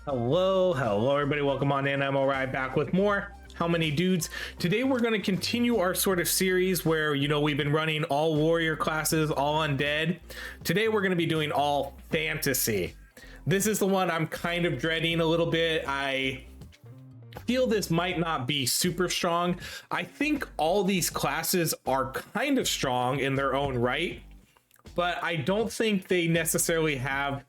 Hello everybody, welcome on in. I'm alright, back with more How Many Dudes. Today we're going to continue our sort of series where, you know, we've been running all warrior classes, all undead. Today we're going to be doing all fantasy. This is the one I'm kind of dreading a little bit. I feel this might not be super strong. I think all these classes are kind of strong in their own right, but I don't think they necessarily have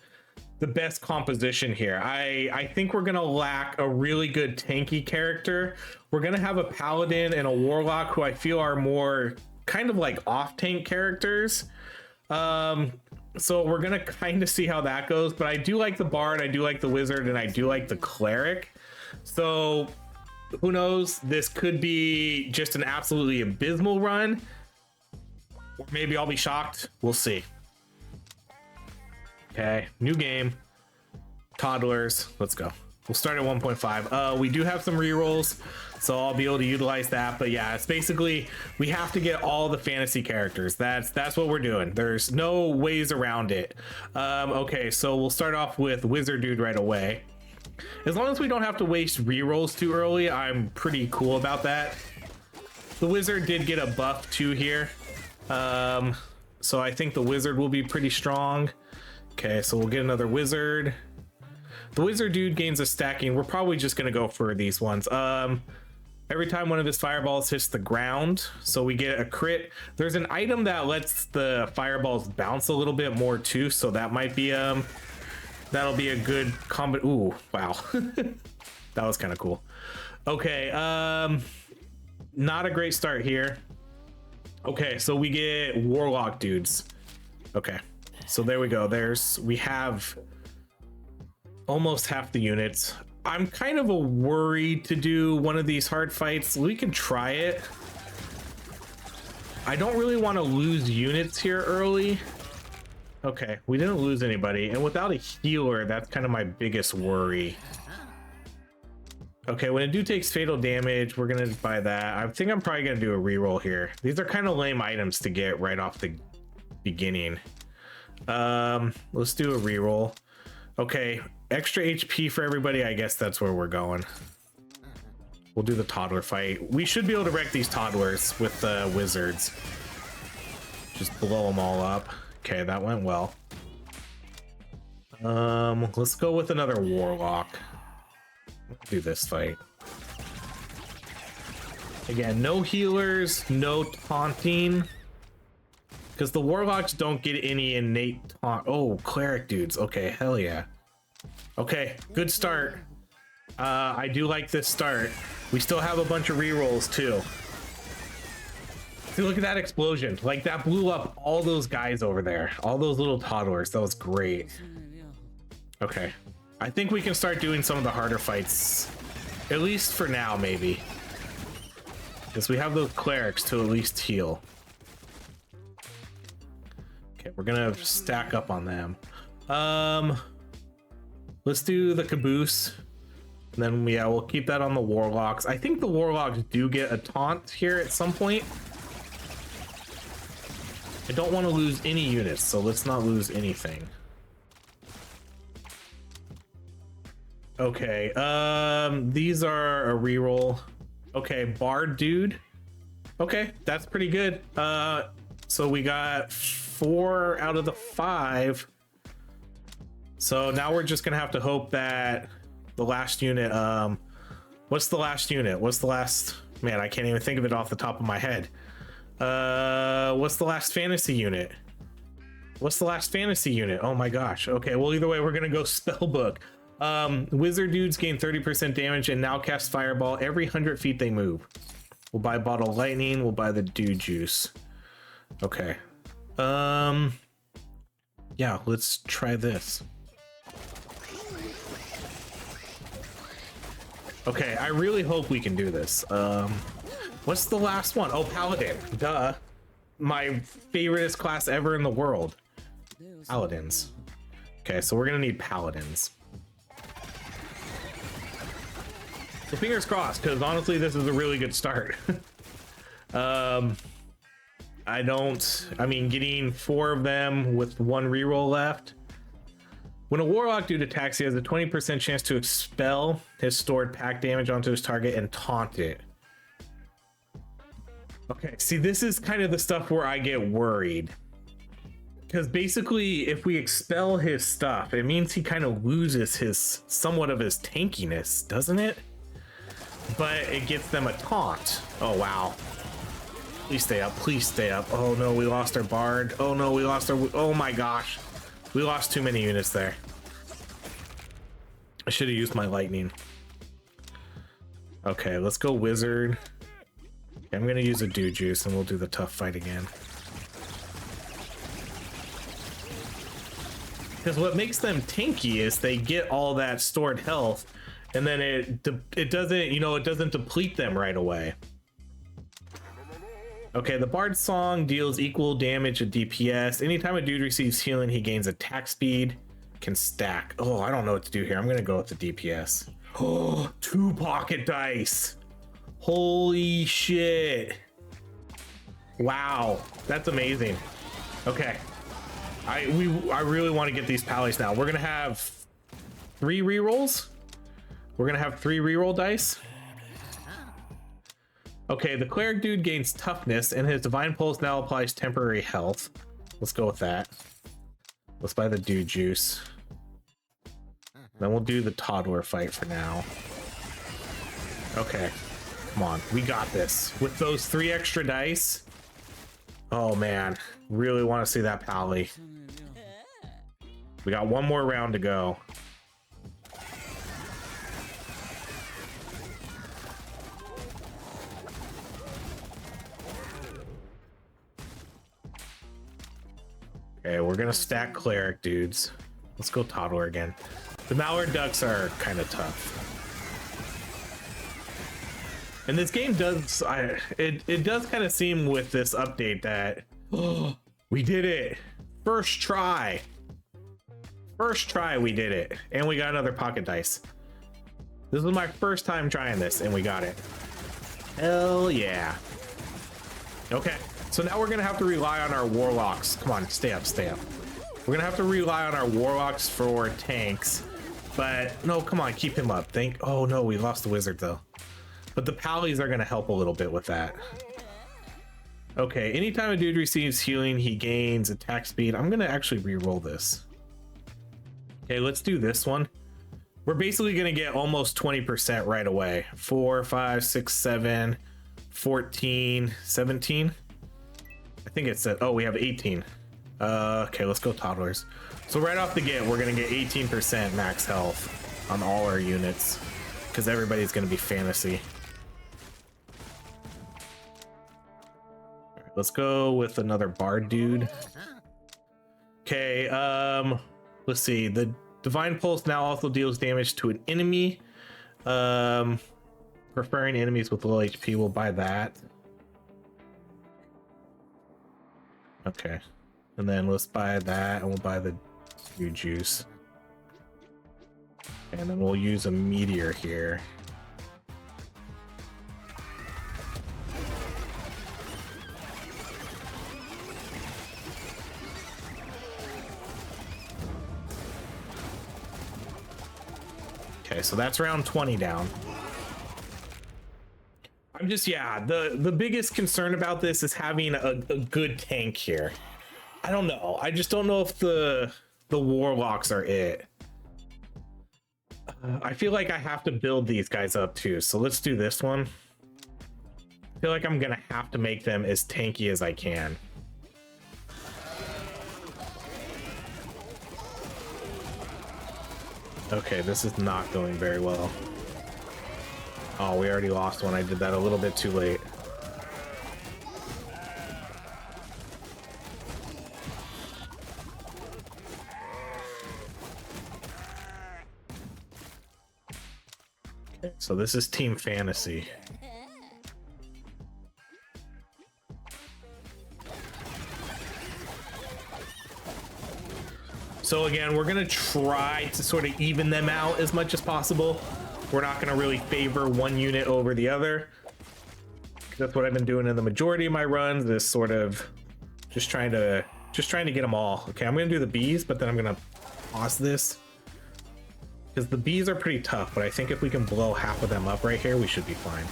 the best composition here. I think we're gonna lack a really good tanky character. We're gonna have a paladin and a warlock who I feel are more kind of like off tank characters. So we're gonna kind of see how that goes, but I do like the bard, I do like the wizard, and I do like the cleric. So who knows, this could be just an absolutely abysmal run, or maybe I'll be shocked. We'll see. Okay, new game, toddlers. Let's go. We'll start at 1.5. We do have some rerolls, so I'll be able to utilize that. But yeah, it's basically we have to get all the fantasy characters. That's what we're doing. There's no ways around it. Okay, so we'll start off with wizard dude right away. As long as we don't have to waste rerolls too early, I'm pretty cool about that. The wizard did get a buff too here, so I think the wizard will be pretty strong. Okay, so we'll get another wizard. The wizard dude gains a stacking. We're probably just gonna go for these ones. Every time one of his fireballs hits the ground, so we get a crit. There's an item that lets the fireballs bounce a little bit more too, so that might be that'll be a good combo. Ooh, wow. That was kind of cool. Okay, not a great start here. Okay, so we get warlock dudes. Okay. So there we go. We have almost half the units. I'm kind of worried to do one of these hard fights. We can try it. I don't really want to lose units here early. Okay, we didn't lose anybody. And without a healer, that's kind of my biggest worry. Okay, when a dude takes fatal damage, we're going to buy that. I think I'm probably going to do a reroll here. These are kind of lame items to get right off the beginning. Let's do a reroll. Okay, extra HP for everybody. I guess that's where we're going. We'll do the toddler fight. We should be able to wreck these toddlers with the wizards. Just blow them all up. Okay, that went well. Let's go with another warlock. Let's do this fight. Again, no healers, no taunting. Because the warlocks don't get any innate taunt. Oh, cleric dudes. Okay, hell yeah. Okay, good start. I do like this start. We still have a bunch of rerolls too. See, look at that explosion. Like, that blew up all those guys over there. All those little toddlers. That was great. Okay. I think we can start doing some of the harder fights. At least for now, maybe. Because we have those clerics to at least heal. Okay, we're gonna stack up on them. Let's do the caboose. And then yeah, we'll keep that on the warlocks. I think the warlocks do get a taunt here at some point. I don't want to lose any units, so let's not lose anything. Okay, these are a reroll. Okay, bard dude. Okay, that's pretty good. So we got 4 out of the 5. So now we're just gonna have to hope that the last unit, what's the last unit? What's the last, man, I can't even think of it off the top of my head. What's the last fantasy unit? What's the last fantasy unit? Oh my gosh. Okay, well, either way, we're gonna go spellbook. Wizard dudes gain 30% damage and now cast fireball every 100 feet they move. We'll buy bottle of lightning, we'll buy the dude juice. Okay. Yeah, let's try this. Okay, I really hope we can do this. What's the last one? Oh, paladin. Duh. My favoriteest class ever in the world. Paladins. Okay, so we're gonna need paladins. So fingers crossed, because honestly, this is a really good start. I mean, getting 4 of them with 1 reroll left When a warlock dude attacks, he has a 20% chance to expel his stored pack damage onto his target and taunt it. Okay, see, this is kind of the stuff where I get worried. Because basically, if we expel his stuff, it means he kind of loses his somewhat of his tankiness, doesn't it? But it gets them a taunt. Oh, wow. Please stay up. Please stay up. Oh, no, we lost our bard. Oh, no, we lost our... Oh, my gosh. We lost too many units there. I should have used my lightning. Okay, let's go wizard. I'm going to use a dew juice, and we'll do the tough fight again. Because what makes them tanky is they get all that stored health, and then it doesn't, you know, it doesn't deplete them right away. Okay, the Bard Song deals equal damage at DPS. Anytime a dude receives healing, he gains attack speed, can stack. Oh, I don't know what to do here. I'm gonna go with the DPS. Oh, 2 pocket dice. Holy shit. Wow, that's amazing. Okay. I really want to get these pallies now. We're gonna have 3 rerolls. We're gonna have 3 reroll dice. Okay, the cleric dude gains toughness, and his divine pulse now applies temporary health. Let's go with that. Let's buy the dew juice. Then we'll do the toddler fight for now. Okay, come on, we got this. With those 3 extra dice. Oh man, really want to see that pally. We got 1 more round to go. Okay, we're gonna stack cleric dudes. Let's go toddler again. The mallard ducks are kind of tough. And this game does, it does kind of seem with this update that, oh, we did it. First try. First try we did it. And we got another pocket dice. This was my first time trying this and we got it. Hell yeah. Okay, so now we're gonna have to rely on our warlocks. Come on, stay up, stay up. We're gonna have to rely on our warlocks for tanks. But no, come on, keep him up. Oh no, we lost the wizard though. But the pallies are gonna help a little bit with that. Okay, anytime a dude receives healing, he gains attack speed. I'm gonna actually re-roll this. Okay, let's do this one. We're basically gonna get almost 20% right away. 4, 5, 6, 7, 14, 17. I think it said, oh, we have 18. Okay, let's go toddlers. So right off the get, we're gonna get 18% max health on all our units because everybody's gonna be fantasy. Let's go with another bard dude. Okay, let's see. The divine pulse now also deals damage to an enemy. Preferring enemies with low HP, we'll buy that. Okay, and then let's buy that, and we'll buy the dew juice. And then we'll use a meteor here. Okay, so that's round 20 down. I'm just, yeah, the biggest concern about this is having a good tank here. I don't know. I just don't know if the warlocks are it. I feel like I have to build these guys up too. So let's do this one. I feel like I'm gonna have to make them as tanky as I can. Okay, this is not going very well. Oh, we already lost one. I did that a little bit too late. Okay, so this is Team Fantasy. So again, we're gonna try to sort of even them out as much as possible. We're not gonna really favor one unit over the other. That's what I've been doing in the majority of my runs, is sort of just trying to get them all. Okay, I'm gonna do the bees, but then I'm gonna pause this Because the bees are pretty tough, but I think if we can blow half of them up right here, we should be fine.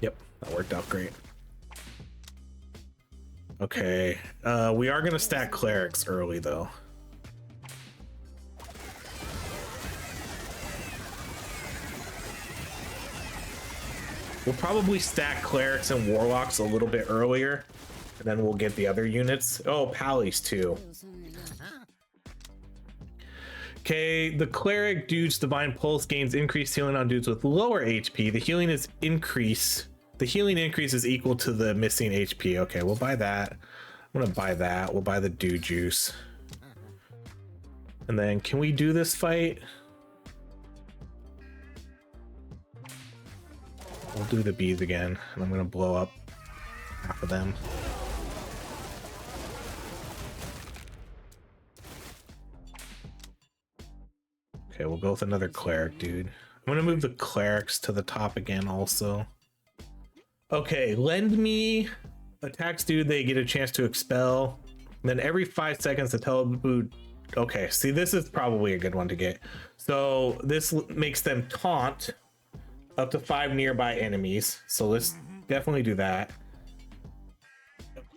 Yep, that worked out great. Okay, we are gonna stack clerics early though. We'll probably stack clerics and warlocks a little bit earlier, and then we'll get the other units. Oh, pallies too. Okay, the cleric dude's divine pulse gains increased healing on dudes with lower HP. The healing increase is equal to the missing HP. Okay, we'll buy that. I'm gonna buy that. We'll buy the dude juice. And then can we do this fight? We'll do the bees again, and I'm gonna blow up half of them. Okay, we'll go with another cleric, dude. I'm gonna move the clerics to the top again also. Okay, lend me attacks dude, they get a chance to expel. And then every 5 seconds the teleboot. Okay, see, this is probably a good one to get. So this makes them taunt up to 5 nearby enemies. So let's definitely do that.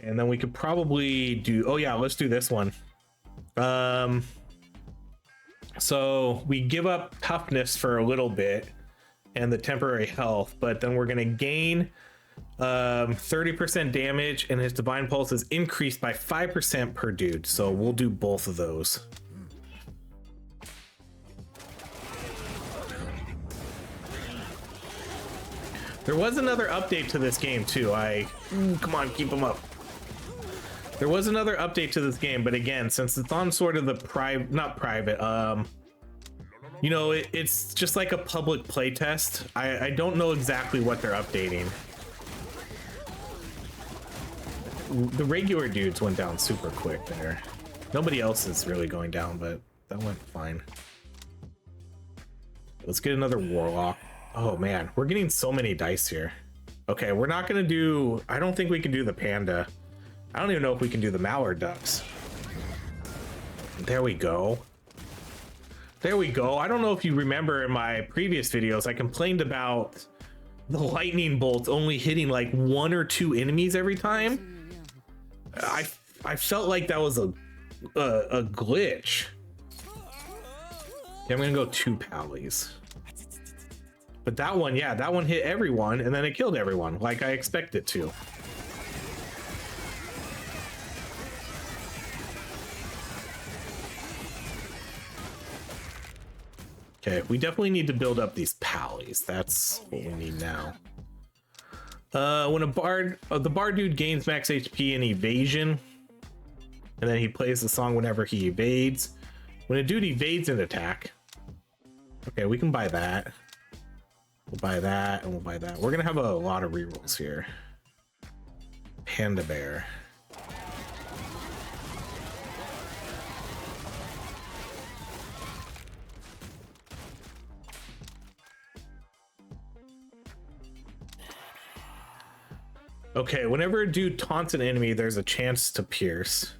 And then we could probably do, oh yeah, let's do this one. So we give up toughness for a little bit and the temporary health, but then we're gonna gain 30% damage, and his divine pulse is increased by 5% per dude. So we'll do both of those. There was another update to this game too. Come on, keep them up. There was another update to this game, but again, since it's on sort of the not private, you know, it's just like a public playtest. I don't know exactly what they're updating. The regular dudes went down super quick there. Nobody else is really going down, but that went fine. Let's get another warlock. Oh man, we're getting so many dice here. Okay, we're not gonna do, I don't think we can do the panda. I don't even know if we can do the mallard ducks. There we go. There we go. I don't know if you remember in my previous videos, I complained about the lightning bolts only hitting like 1 or 2 enemies every time. I felt like that was a glitch. Okay, I'm gonna go 2 pallies. But that one, yeah, that one hit everyone and then it killed everyone like I expect it to. Okay, we definitely need to build up these pallies. That's what we need now. When a bard, the bard dude gains max HP and evasion, and then he plays the song whenever he evades. When a dude evades an attack, okay, we can buy that. We'll buy that, and we'll buy that. We're gonna have a lot of rerolls here. Panda bear. Okay, whenever a dude taunts an enemy, there's a chance to pierce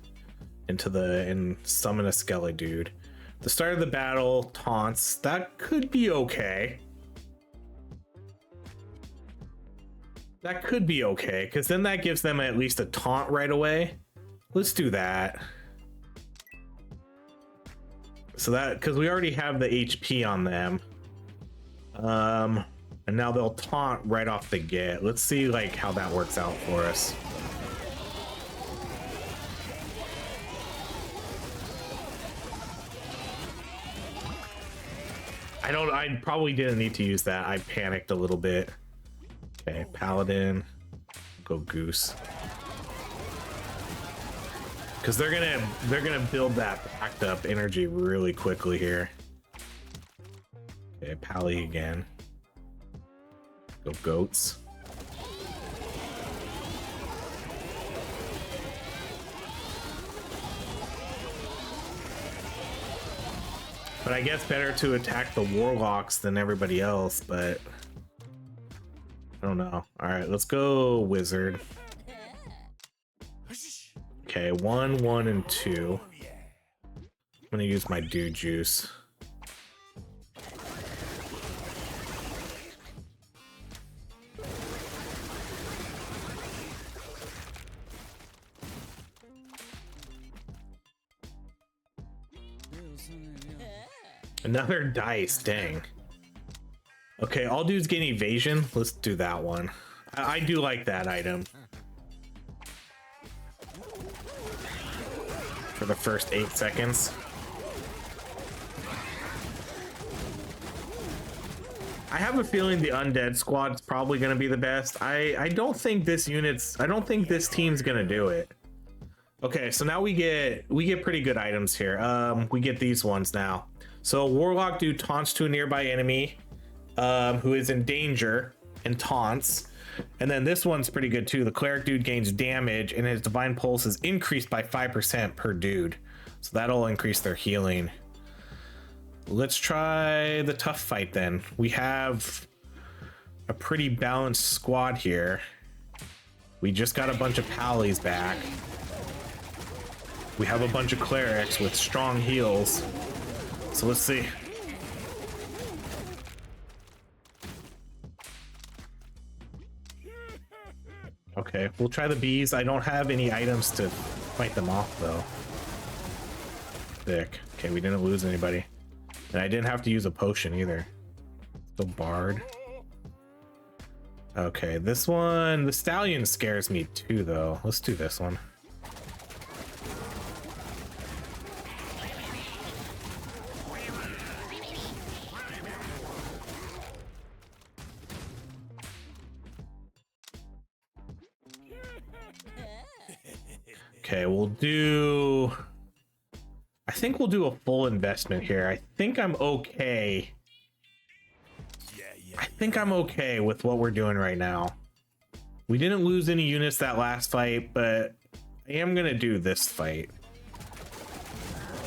into and summon a skelly dude. The start of the battle, taunts, that could be okay. That could be okay, because then that gives them at least a taunt right away. Let's do that. So that, because we already have the HP on them. And now they'll taunt right off the get. Let's see like how that works out for us. I probably didn't need to use that. I panicked a little bit. Okay, paladin, go goose. Because they're gonna build that backed up energy really quickly here. Okay, pally again. Go goats. But I guess better to attack the warlocks than everybody else, but I don't know. All right, let's go wizard. Okay, 1, 1, and 2. gonna use my dude juice. Another dice, dang. Okay, all dudes gain evasion. Let's do that one. I do like that item. For the first 8 seconds. I have a feeling the undead squad's probably gonna be the best. I don't think this team's gonna do it. Okay, so now we get pretty good items here. We get these ones now. So Warlock dude taunts to a nearby enemy who is in danger and taunts. And then this one's pretty good too. The Cleric dude gains damage and his Divine Pulse is increased by 5% per dude. So that'll increase their healing. Let's try the tough fight then. We have a pretty balanced squad here. We just got a bunch of Pallies back. We have a bunch of Clerics with strong heals. So let's see. Okay, we'll try the bees. I don't have any items to fight them off though. Thick. Okay, we didn't lose anybody. And I didn't have to use a potion either. The bard. Okay, this one, the stallion scares me too though. Let's do this one. Okay, we'll do... I think we'll do a full investment here. I think I'm okay. I think I'm okay with what we're doing right now. We didn't lose any units that last fight, but I am gonna do this fight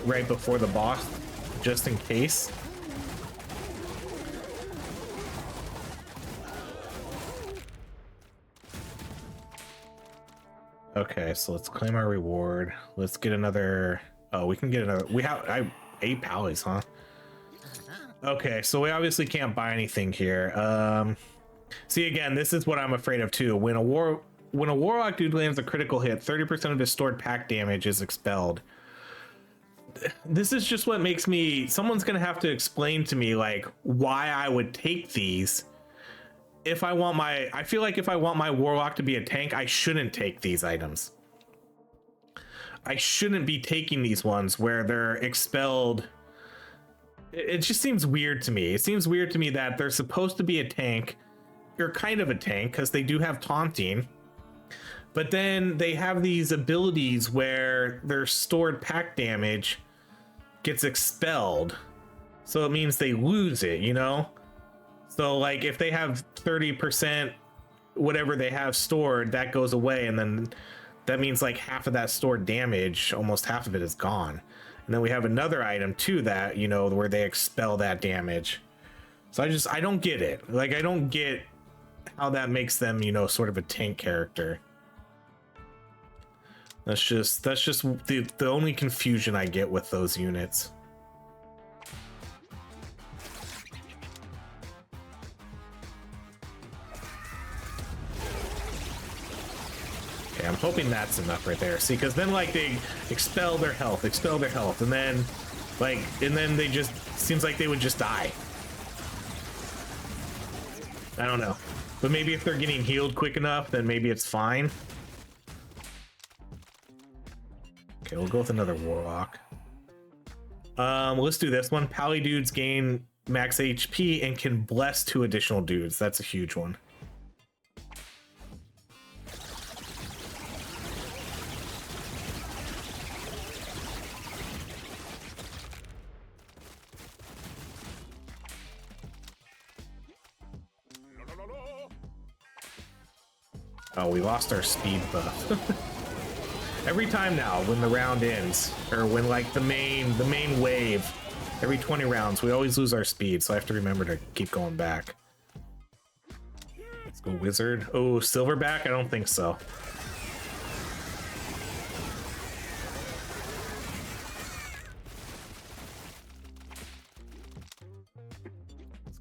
right before the boss, just in case. Okay, so let's claim our reward. Let's get another... Oh, we can get another... We have 8 Pallies, huh? Okay, so we obviously can't buy anything here. See, again, this is what I'm afraid of too. When a Warlock dude lands a critical hit, 30% of his stored pack damage is expelled. This is just what makes me... Someone's gonna have to explain to me, like, why I would take these. If I want my... I feel like if I want my Warlock to be a tank, I shouldn't take these items. I shouldn't be taking these ones where they're expelled. It just seems weird to me. It seems weird to me that they're supposed to be a tank. You're kind of a tank because they do have taunting. But then they have these abilities where their stored pack damage gets expelled. So it means they lose it, you know? So like if they have 30%, whatever they have stored, that goes away. And then that means like half of that stored damage, almost half of it is gone. And then we have another item too that, you know, where they expel that damage. So I don't get it. Like, I don't get how that makes them, you know, sort of a tank character. That's just the only confusion I get with those units. Okay, I'm hoping that's enough right there. See, because then like they expel their health, and then they just seems like they would just die. I don't know, but maybe if they're getting healed quick enough, then maybe it's fine. Okay, we'll go with another Warlock. Let's do this one. Pally dudes gain max HP and can bless 2 additional dudes. That's a huge one. Oh, we lost our speed buff. Every time now, when the round ends, or when like the main wave, every 20 rounds, we always lose our speed, so I have to remember to keep going back. Let's go wizard. Oh, silverback? I don't think so.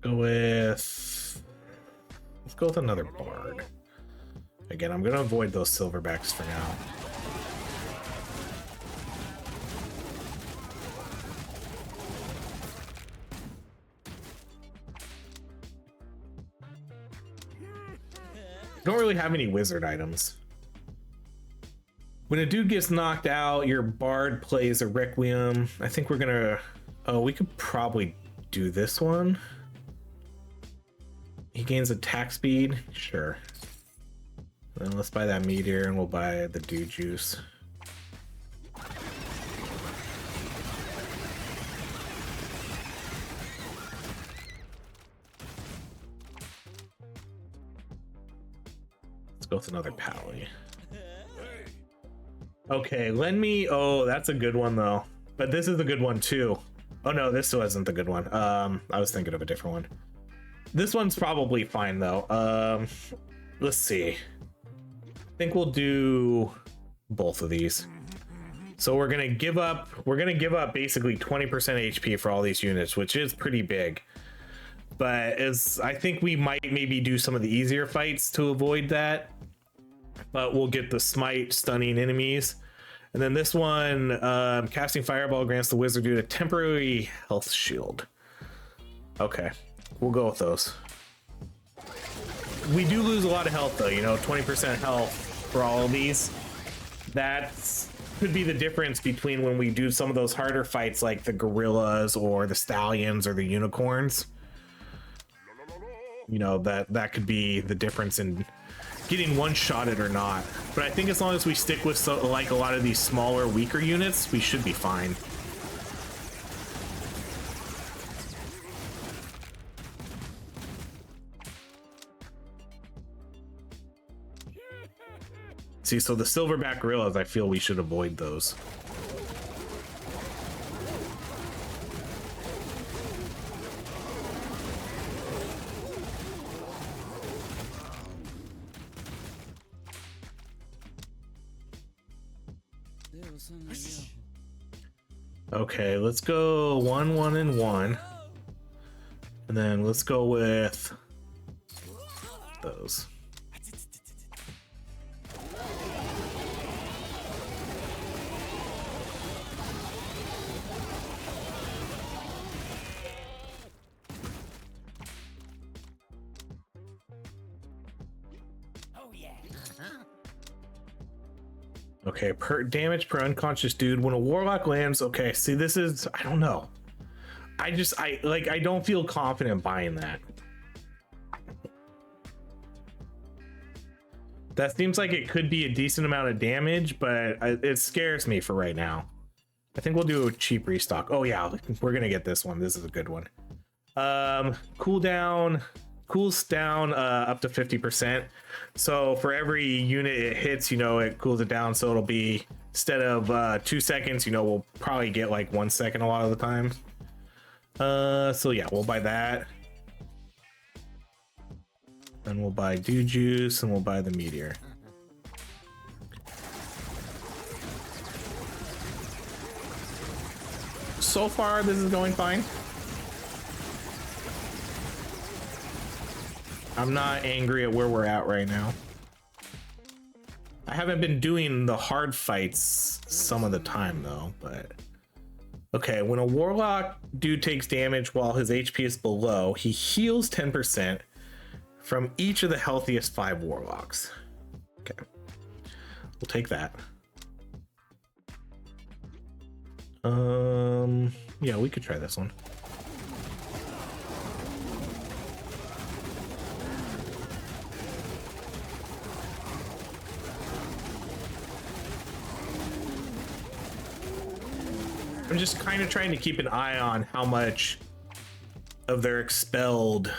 Go with... Let's go with another bard. Again, I'm gonna avoid those silverbacks for now. Don't really have any wizard items. When a dude gets knocked out, your bard plays a requiem. I think we're gonna... Oh, we could probably do this one. He gains attack speed. Sure. Then let's buy that meteor and we'll buy the dew juice. Let's go with another pally. Okay, lend me... Oh, that's a good one though. But this is a good one too. Oh no, this wasn't the good one. I was thinking of a different one. This one's probably fine though. Let's see. I think we'll do both of these. So we're gonna give up basically 20% HP for all these units, which is pretty big. But I think we might maybe do some of the easier fights to avoid that. But we'll get the smite stunning enemies. And then this one, casting fireball grants the wizard dude a temporary health shield. Okay, we'll go with those. We do lose a lot of health though, you know, 20% health for all of these. That could be the difference between when we do some of those harder fights like the gorillas or the stallions or the unicorns. You know, that could be the difference in getting one-shotted or not. But I think as long as we stick with like a lot of these smaller, weaker units, we should be fine. See, so the silverback gorillas, I feel we should avoid those. Okay, let's go 1, 1, and 1. And then let's go with those. Okay, per damage per unconscious dude when a warlock lands. Okay, see, this is, I don't know. I don't feel confident buying that. That seems like it could be a decent amount of damage, but it scares me for right now. I think we'll do a cheap restock. Oh yeah, we're gonna get this one. This is a good one. Cools down up to 50%. So for every unit it hits, you know, it cools it down. So it'll be, instead of 2 seconds, you know, we'll probably get like 1 second a lot of the time. So yeah, we'll buy that. Then we'll buy dew juice and we'll buy the meteor. So far, this is going fine. I'm not angry at where we're at right now. I haven't been doing the hard fights some of the time though, but... Okay, when a warlock dude takes damage while his HP is below, he heals 10% from each of the healthiest 5 warlocks. Okay, we'll take that. Yeah, we could try this one. I'm just kind of trying to keep an eye on how much of their expelled,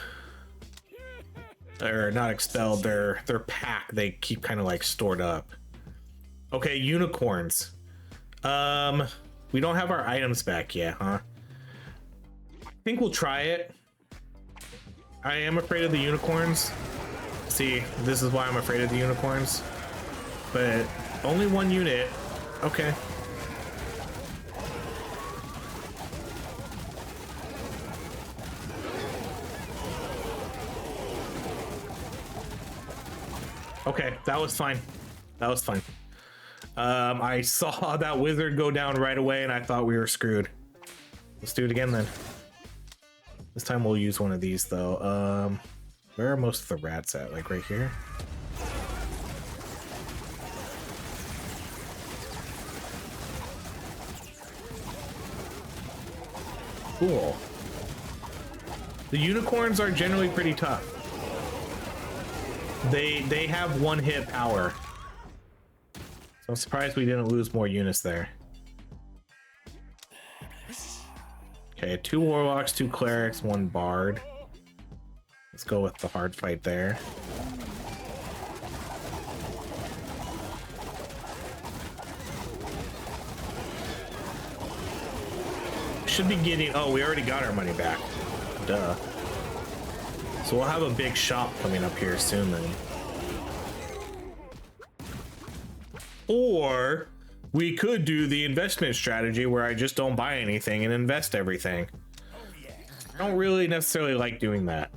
or not expelled, their pack they keep kind of like stored up. Okay, unicorns. We don't have our items back yet, huh? I think we'll try it. I am afraid of the unicorns. See, this is why I'm afraid of the unicorns. But only 1 unit. Okay. Okay, that was fine. That was fine. I saw that wizard go down right away and I thought we were screwed. Let's do it again then. This time we'll use one of these though. Where are most of the rats at? Like right here? Cool. The unicorns are generally pretty tough. They have one hit power. So I'm surprised we didn't lose more units there. Okay, 2 warlocks, 2 clerics, 1 bard. Let's go with the hard fight there. Should be getting, oh, we already got our money back. Duh. So we'll have a big shop coming up here soon then. Or we could do the investment strategy where I just don't buy anything and invest everything. I don't really necessarily like doing that.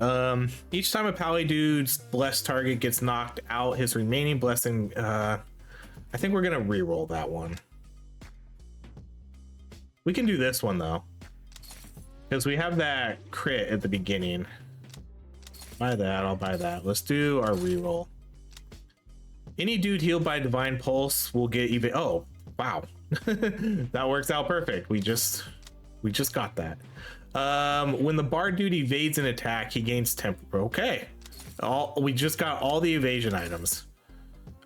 Each time a pally dude's blessed target gets knocked out, his remaining blessing, I think we're gonna re-roll that one. We can do this one though, because we have that crit at the beginning. Buy that, I'll buy that. Let's do our re-roll. Any dude healed by divine pulse will get even. Oh wow. That works out perfect. We just got that. When the bard dude evades an attack, he gains temper. Okay, we just got all the evasion items.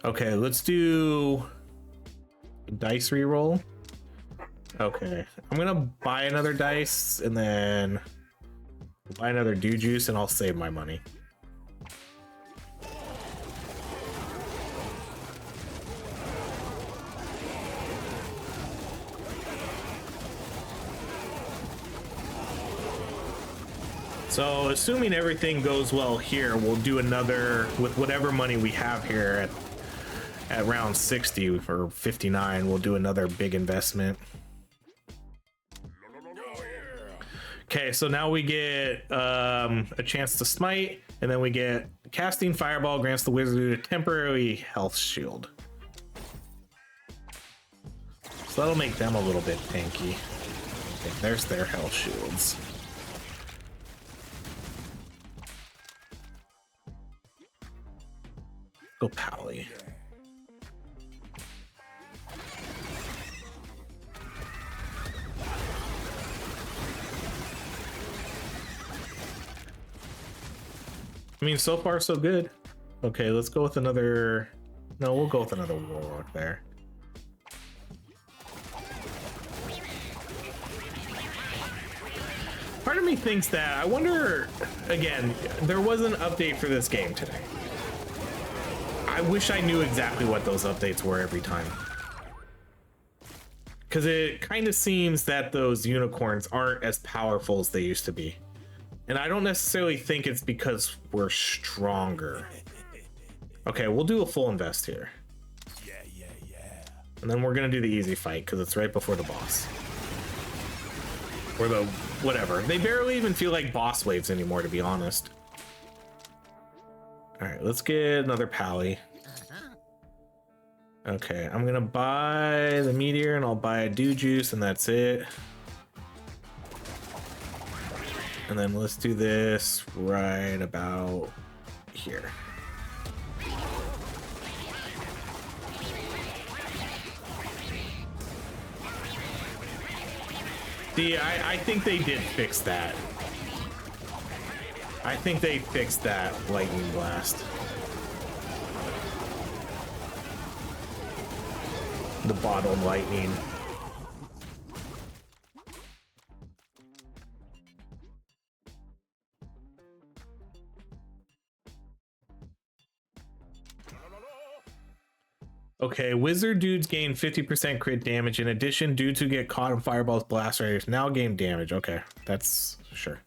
Okay, let's do dice re-roll. Okay, I'm gonna buy another dice and then buy another dew juice and I'll save my money. So assuming everything goes well here, we'll do another with whatever money we have here at round 60 or 59. We'll do another big investment. Okay, so now we get a chance to smite, and then we get casting fireball grants the wizard a temporary health shield. So that'll make them a little bit tanky. Okay, there's their health shields. Go pally. I mean, so far so good. Okay, let's go with another. No, we'll go with another warlock there. Part of me thinks that, I wonder, again, there was an update for this game today. I wish I knew exactly what those updates were every time. Because it kind of seems that those unicorns aren't as powerful as they used to be. And I don't necessarily think it's because we're stronger. Okay, we'll do a full invest here. And then we're gonna do the easy fight because it's right before the boss. Or the whatever. They barely even feel like boss waves anymore, to be honest. Alright, let's get another pally. Okay, I'm gonna buy the meteor and I'll buy a dew juice and that's it. And then let's do this right about here. See, I think they did fix that. I think they fixed that lightning blast. The bottled lightning. Okay, wizard dudes gain 50% crit damage. In addition, dudes who get caught in fireball's blast radius now gain damage. Okay, that's sure.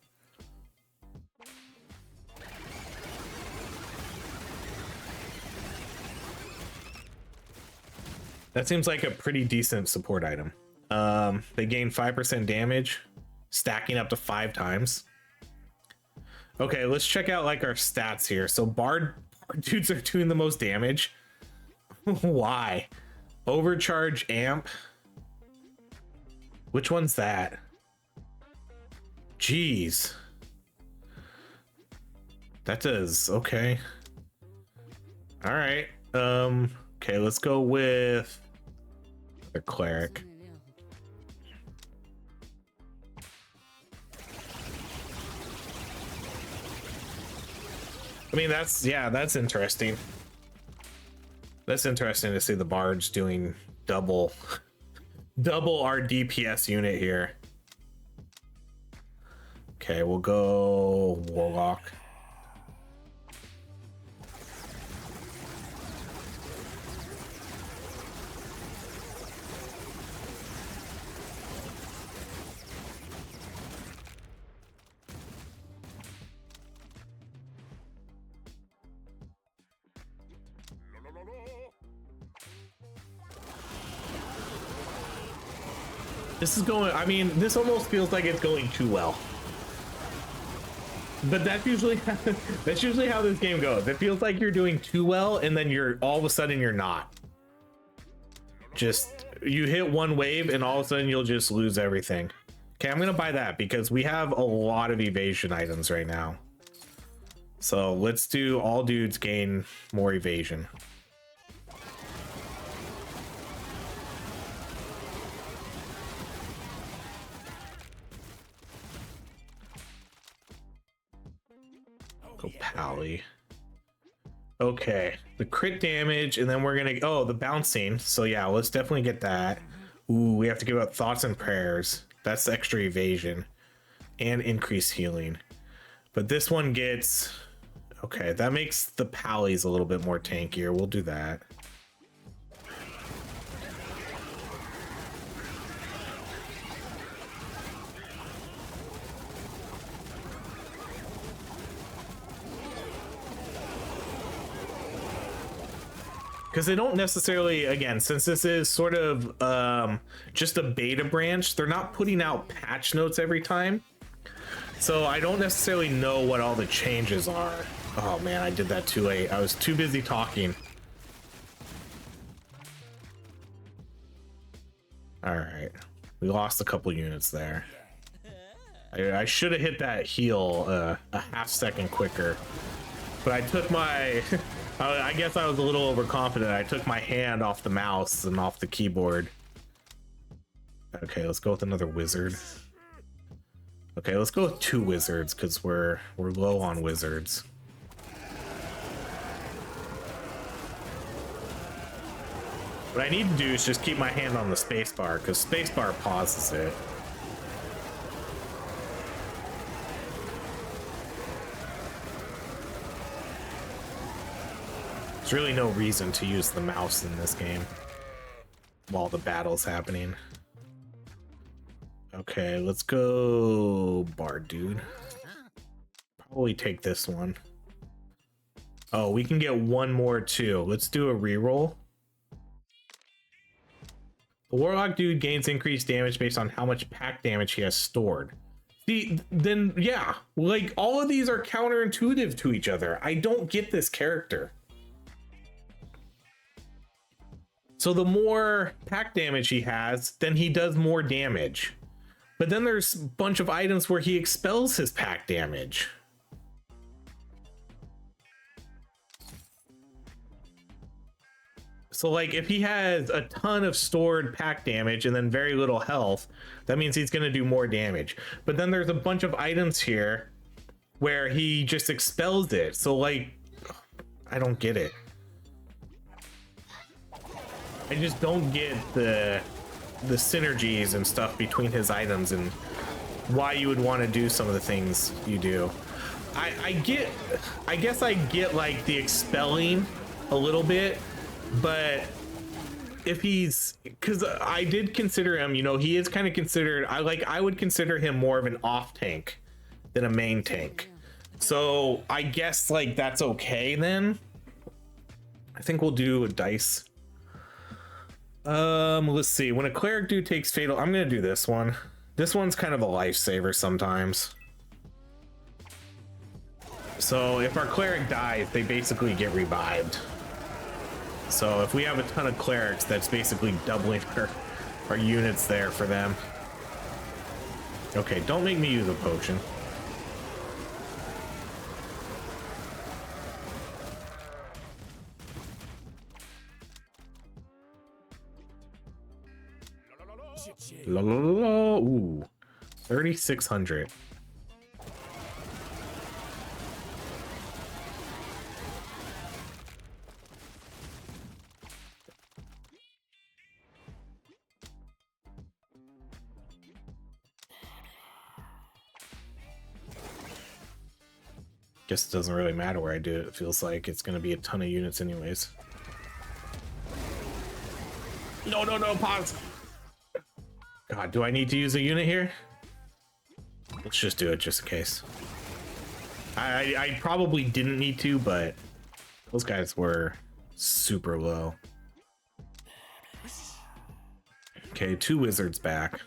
That seems like a pretty decent support item. They gain 5% damage, stacking up to 5 times. Okay, let's check out like our stats here. So Bard Our dudes are doing the most damage. Why? Overcharge amp. Which one's that? Jeez. That does okay. All right. Okay, let's go with the cleric. I mean, that's interesting. That's interesting to see the bards doing double our DPS unit here. Okay, we'll go warlock. This is going, I mean, this almost feels like it's going too well. But that's usually how this game goes. It feels like you're doing too well, and then you're all of a sudden you're not. Just you hit one wave, and all of a sudden you'll just lose everything. Okay, I'm gonna buy that because we have a lot of evasion items right now. So let's do all dudes gain more evasion. Go Pally. Okay, the crit damage, and then we're gonna the bouncing. So yeah, let's definitely get that. Ooh, we have to give out thoughts and prayers. That's extra evasion and increased healing. But this one gets okay. That makes the Pallies a little bit more tankier. We'll do that. Because they don't necessarily, again, since this is sort of just a beta branch, they're not putting out patch notes every time. So I don't necessarily know what all the changes are. Oh man, I did that too late. I was too busy talking. All right, we lost a couple units there. I should have hit that heal a half second quicker, but I took my... I guess I was a little overconfident. I took my hand off the mouse and off the keyboard. Okay, let's go with another wizard. Okay, let's go with 2 wizards because we're low on wizards. What I need to do is just keep my hand on the spacebar because spacebar pauses it. There's really no reason to use the mouse in this game while the battle's happening. Okay, let's go Bard dude. Probably take this one. Oh, we can get one more too. Let's do a reroll. The Warlock dude gains increased damage based on how much pack damage he has stored. See, then yeah, like all of these are counterintuitive to each other. I don't get this character. So the more pack damage he has, then he does more damage. But then there's a bunch of items where he expels his pack damage. So like if he has a ton of stored pack damage and then very little health, that means he's going to do more damage. But then there's a bunch of items here where he just expels it. So like, I don't get it. I just don't get the synergies and stuff between his items and why you would want to do some of the things you do. I guess I get like the expelling a little bit, but if he's, because I did consider him, you know, he is kind of considered, I would consider him more of an off tank than a main tank. So I guess like that's okay then. I think we'll do a dice. Let's see. When a cleric dude takes fatal, I'm gonna do this one. This one's kind of a lifesaver sometimes. So if our cleric dies, they basically get revived. So if we have a ton of clerics, that's basically doubling our units there for them. Okay, don't make me use a potion. La, la, la, la. Ooh, 3,600. Guess it doesn't really matter where I do it. It feels like it's going to be a ton of units anyways. No, no, no, pause. God, do I need to use a unit here? Let's just do it just in case. I probably didn't need to, but those guys were super low. Okay, 2 wizards back.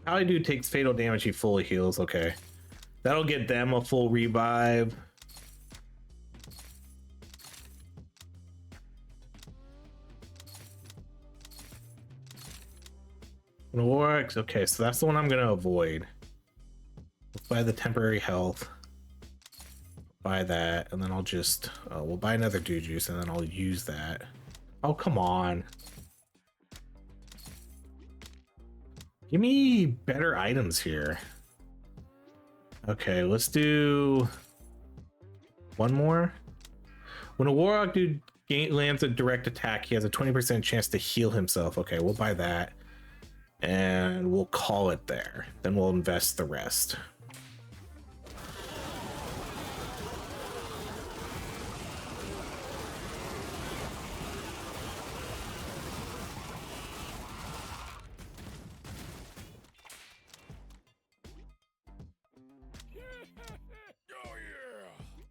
Pally Dude takes fatal damage, he fully heals. Okay, that'll get them a full revive. Works. Okay, so that's the one I'm gonna avoid. Let's buy the temporary health. Buy that, and then I'll just we'll buy another Dude Juice, and then I'll use that. Oh, come on. Give me better items here. Okay, let's do one more. When a Warlock Dude lands a direct attack, he has a 20% chance to heal himself. Okay, we'll buy that. And we'll call it there. Then we'll invest the rest.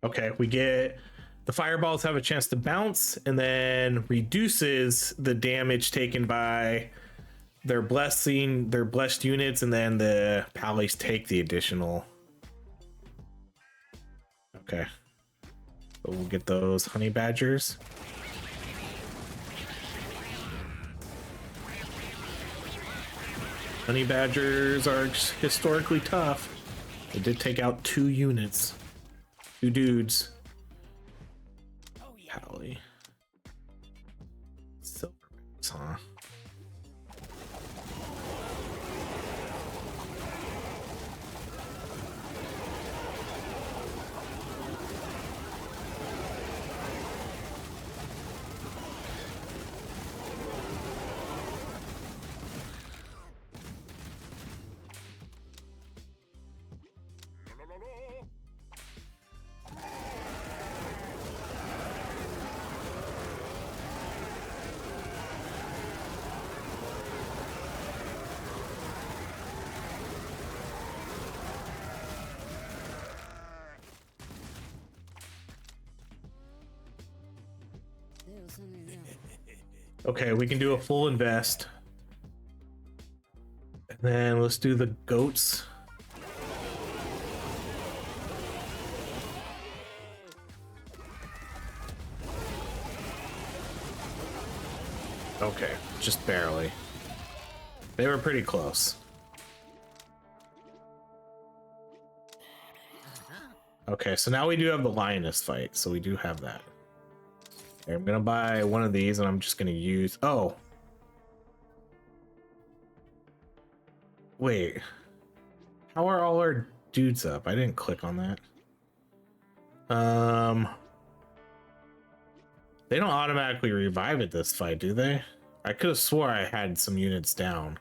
Okay, we get the fireballs have a chance to bounce and then reduces the damage taken by their blessed units, and then the pallies take the additional. Okay, so we'll get those honey badgers. Honey badgers are historically tough. They did take out 2 units. 2 dudes. Pally. Silver, huh? Okay, we can do a full invest. And then let's do the goats. Okay, just barely. They were pretty close. Okay, so now we do have the lioness fight, so we do have that. Okay, I'm gonna buy one of these and I'm just gonna use, oh. Wait. How are all our dudes up? I didn't click on that. They don't automatically revive at this fight, do they? I could have swore I had some units down.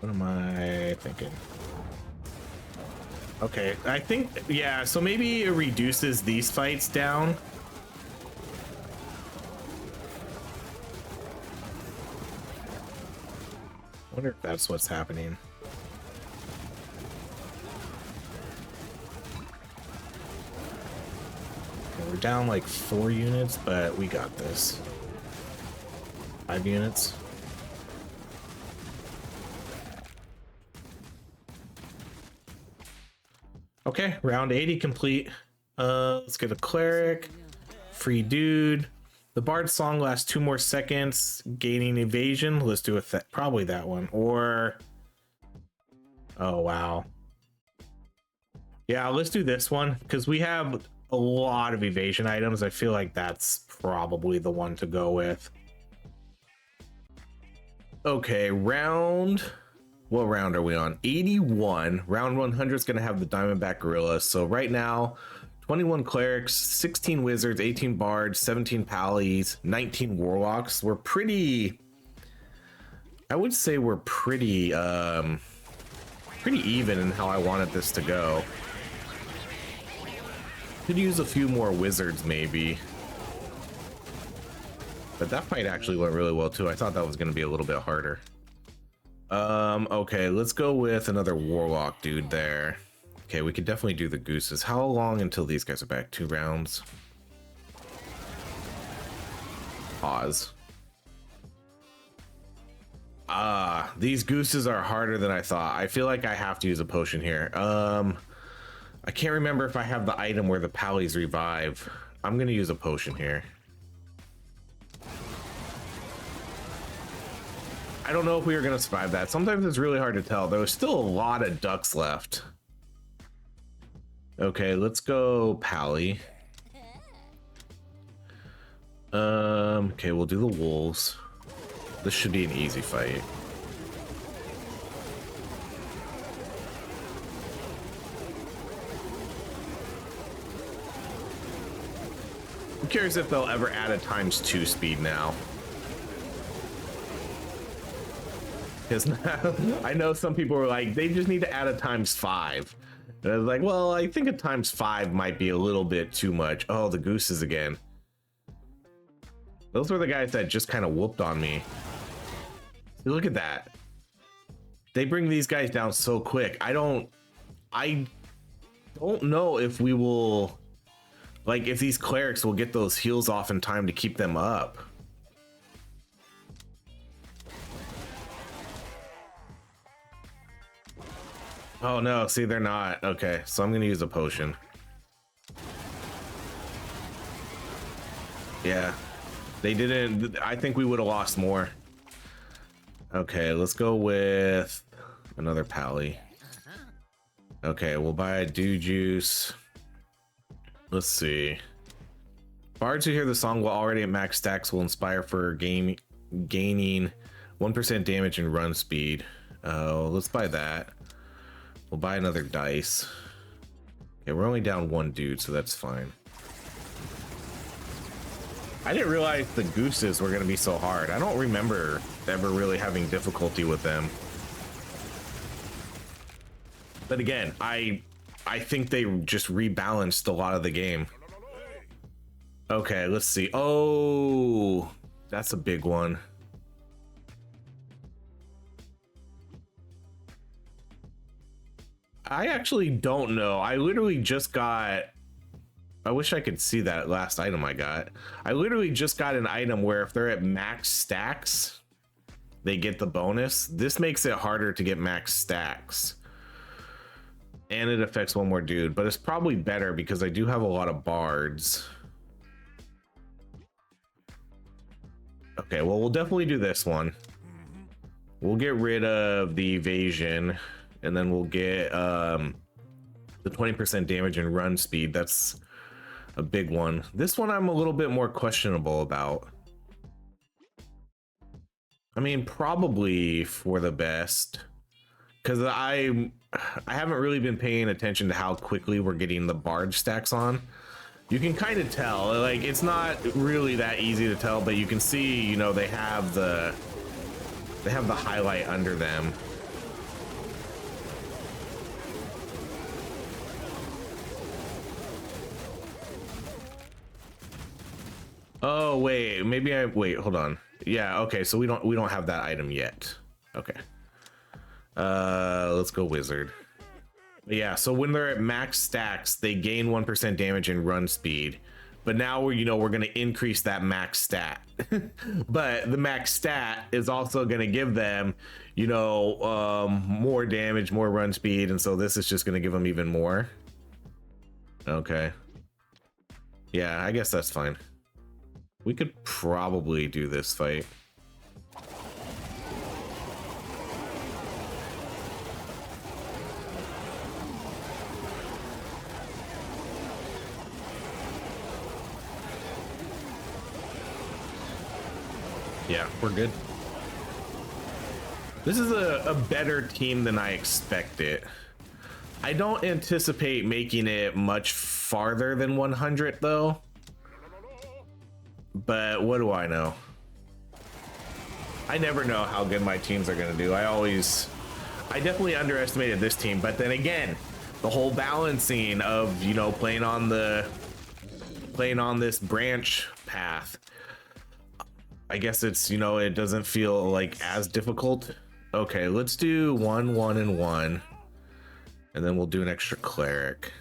What am I thinking? Okay, I think, yeah, so maybe it reduces these fights down. Wonder if that's what's happening. Okay, we're down like 4 units, but we got this. 5 units. Okay, round 80 complete. Let's get a cleric. Free dude. The Bard's song lasts 2 more seconds, gaining evasion. Let's do it. Probably that one. Or, oh wow, yeah, let's do this one because we have a lot of evasion items. I feel like that's probably the one to go with. Okay, what round are we on? 81. Round 100 is going to have the Diamondback Gorilla. So right now, 21 clerics, 16 wizards, 18 bards, 17 pallies, 19 warlocks. We're pretty, I would say we're pretty even in how I wanted this to go. Could use a few more wizards maybe. But that fight actually went really well too. I thought that was going to be a little bit harder. Okay, let's go with another warlock dude there. Okay, we could definitely do the gooses. How long until these guys are back? 2 rounds. Pause. These gooses are harder than I thought. I feel like I have to use a potion here. I can't remember if I have the item where the pallies revive. I'm gonna use a potion here. I don't know if we are gonna survive that. Sometimes it's really hard to tell. There was still a lot of ducks left. Okay, let's go pally. Okay, we'll do the wolves. This should be an easy fight. I'm curious if they'll ever add a ×2 speed now. Because I know some people were like, they just need to add a ×5. And I was like, well, I think a ×5 might be a little bit too much. Oh, the gooses again. Those were the guys that just kind of whooped on me. Look at that. They bring these guys down so quick. I don't know if we will, like, if these clerics will get those heals off in time to keep them up. Oh no, see, they're not. Okay, so I'm gonna use a potion. Yeah, they didn't. I think we would have lost more. Okay, let's go with another pally. Okay, we'll buy a dew juice. Let's see. Bards who hear the song while already at max stacks will inspire for gaining 1% damage and run speed. Oh, let's buy that. We'll buy another dice. Okay, we're only down 1 dude, so that's fine. I didn't realize the gooses were going to be so hard. I don't remember ever really having difficulty with them. But again, I think they just rebalanced a lot of the game. Okay, let's see. Oh, that's a big one. I actually don't know. I literally just got, I wish I could see that last item I got. I literally just got an item where if they're at max stacks, they get the bonus. This makes it harder to get max stacks. And it affects 1 more dude, but it's probably better because I do have a lot of bards. Okay, well, we'll definitely do this one. We'll get rid of the evasion. And then we'll get the 20% damage and run speed. That's a big one. This one I'm a little bit more questionable about. I mean, probably for the best. Because I haven't really been paying attention to how quickly we're getting the bard stacks on. You can kind of tell. Like, it's not really that easy to tell, but you can see, you know, they have the highlight under them. Oh wait, maybe wait, hold on. Yeah, okay, so we don't have that item yet. Okay. Let's go wizard. Yeah, so when they're at max stacks, they gain 1% damage and run speed. But now we're going to increase that max stat. But the max stat is also going to give them, more damage, more run speed, and so this is just going to give them even more. Okay. Yeah, I guess that's fine. We could probably do this fight. Yeah, we're good. This is a better team than I expected. I don't anticipate making it much farther than 100 though. But what do I know? I never know how good my teams are gonna do. I definitely underestimated this team, but then again, the whole balancing of, playing on this branch path. I guess it's, it doesn't feel like as difficult. Okay, let's do 1, 1, and 1. And then we'll do an extra cleric.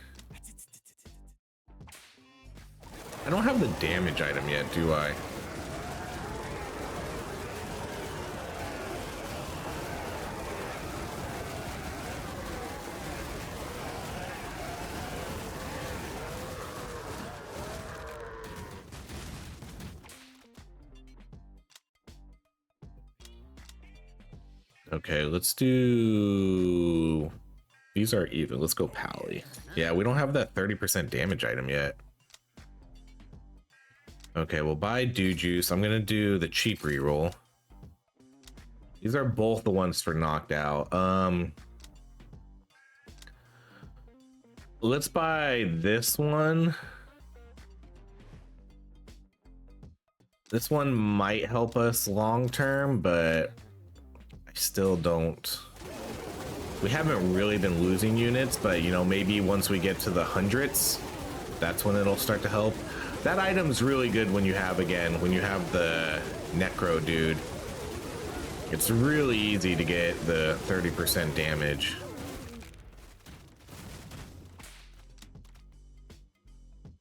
I don't have the damage item yet, do I? Okay, let's do... These are even. Let's go Pally. Yeah, we don't have that 30% damage item yet. Okay, we'll buy Dew Juice. I'm gonna do the cheap reroll. These are both the ones for knocked out. Let's buy this one. This one might help us long term, but I still don't. We haven't really been losing units, but maybe once we get to the hundreds, that's when it'll start to help. That item's really good when you have the Necro dude. It's really easy to get the 30% damage.